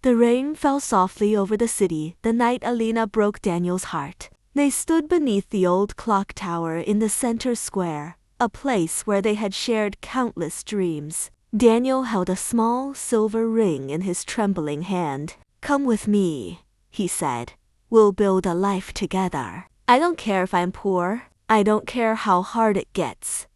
The rain fell softly over the city the night Elena broke Daniel's heart. They stood beneath the old clock tower in the center square, a place where they had shared countless dreams. Daniel held a small silver ring in his trembling hand. "Come with me," he said. "We'll build a life together. I don't care if I'm poor. I don't care how hard it gets."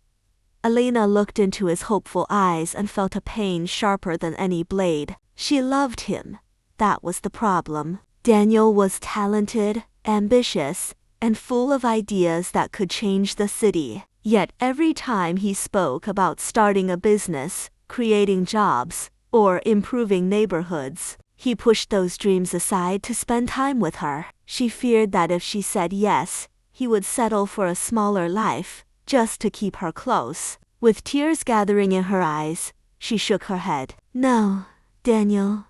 Elena looked into his hopeful eyes and felt a pain sharper than any blade. She loved him. That was the problem. Daniel was talented, ambitious, and full of ideas that could change the city. Yet every time he spoke about starting a business, creating jobs, or improving neighborhoods, he pushed those dreams aside to spend time with her. She feared that if she said yes, he would settle for a smaller life, just to keep her close. With tears gathering in her eyes, she shook her head. "No, Daniel."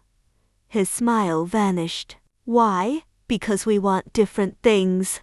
His smile vanished. "Why? Because we want different things."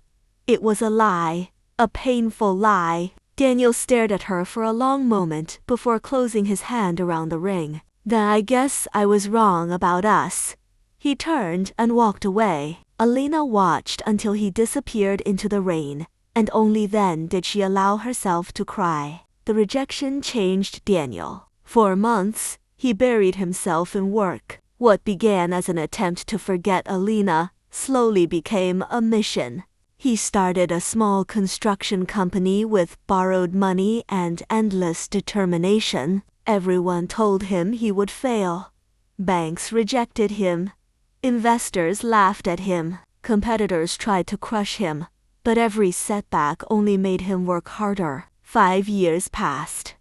It was a lie, a painful lie. Daniel stared at her for a long moment before closing his hand around the ring. "Then I guess I was wrong about us." He turned and walked away. Elena watched until he disappeared into the rain, and only then did she allow herself to cry. The rejection changed Daniel. For months, he buried himself in work. What began as an attempt to forget Elena slowly became a mission. He started a small construction company with borrowed money and endless determination. Everyone told him he would fail. Banks rejected him. Investors laughed at him. Competitors tried to crush him. But every setback only made him work harder. 5 years passed.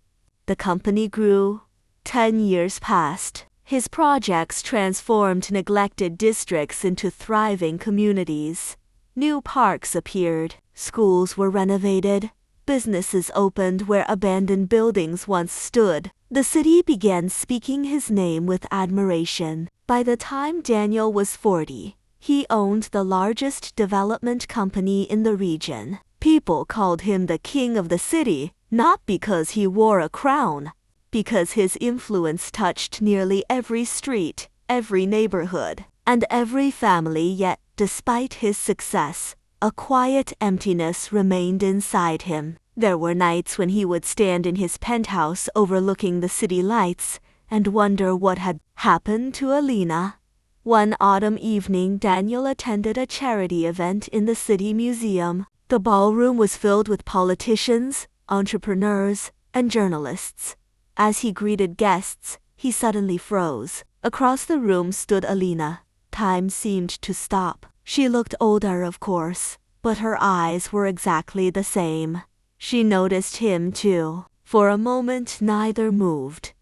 The company grew. 10 years passed. His projects transformed neglected districts into thriving communities. New parks appeared. Schools were renovated. Businesses opened where abandoned buildings once stood. The city began speaking his name with admiration. By the time Daniel was 40, he owned the largest development company in the region. People called him the king of the city, not because he wore a crown, because his influence touched nearly every street, every neighborhood, and every family. Yet, despite his success, a quiet emptiness remained inside him. There were nights when he would stand in his penthouse overlooking the city lights and wonder what had happened to Elena. One autumn evening, Daniel attended a charity event in the city museum. The ballroom was filled with politicians, entrepreneurs, and journalists. As he greeted guests, he suddenly froze. Across the room stood Elena. Time seemed to stop. She looked older, of course, but her eyes were exactly the same. She noticed him too. For a moment, neither moved.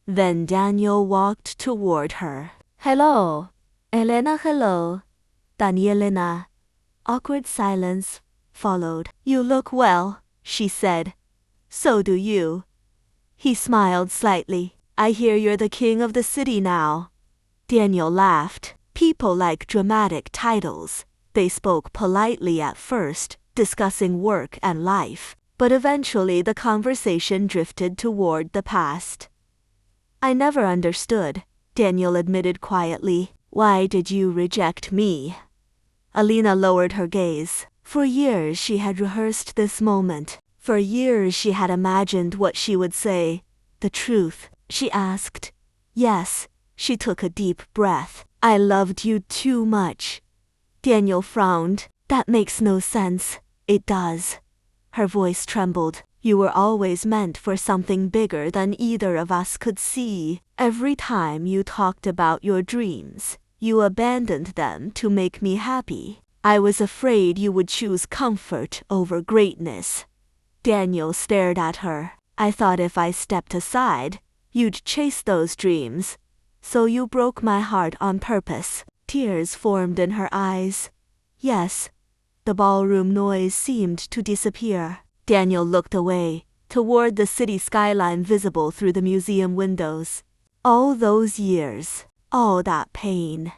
Then Daniel walked toward her. "Hello, Elena, hello, Danielina." Awkward silence followed. "You look well," she said. "So do you." He smiled slightly. "I hear you're the king of the city now." Daniel laughed. People like dramatic titles. They spoke politely at first, discussing work and life, but eventually the conversation drifted toward the past. "I never understood," Daniel admitted quietly. "Why did you reject me?" Elena lowered her gaze. For years she had rehearsed this moment. For years she had imagined what she would say. "The truth?" she asked. "Yes." She took a deep breath. "I loved you too much." Daniel frowned. "That makes no sense." "It does." Her voice trembled. "You were always meant for something bigger than either of us could see. Every time you talked about your dreams, you abandoned them to make me happy. I was afraid you would choose comfort over greatness." Daniel stared at her. "I thought if I stepped aside, you'd chase those dreams. So you broke my heart on purpose." Tears formed in her eyes. "Yes." The ballroom noise seemed to disappear. Daniel looked away, toward the city skyline visible through the museum windows. All those years, all that pain.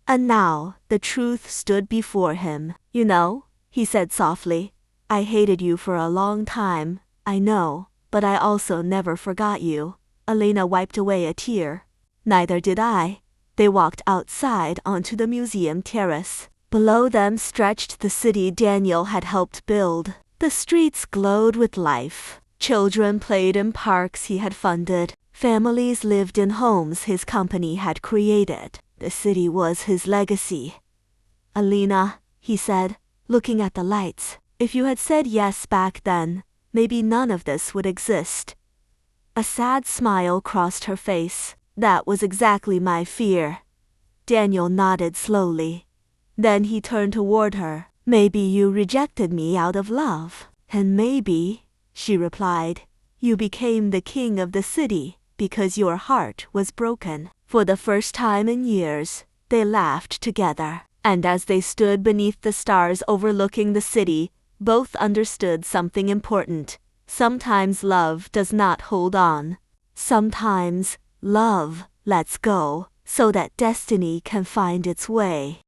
And now, the truth stood before him. "You know," he said softly, "I hated you for a long time, I know, but I also never forgot you." Elena wiped away a tear. "Neither did I." They walked outside onto the museum terrace. Below them stretched the city Daniel had helped build. The streets glowed with life. Children played in parks he had funded. Families lived in homes his company had created. The city was his legacy. Elena, he said, looking at the lights, if you had said yes back then, maybe none of this would exist. A sad smile crossed her face. That was exactly my fear. Daniel nodded slowly. Then he turned toward her. Maybe you rejected me out of love. And maybe, she replied, you became the king of the city because your heart was broken. For the first time in years, they laughed together. And as they stood beneath the stars overlooking the city, both understood something important. Sometimes love does not hold on. Sometimes love lets go so that destiny can find its way.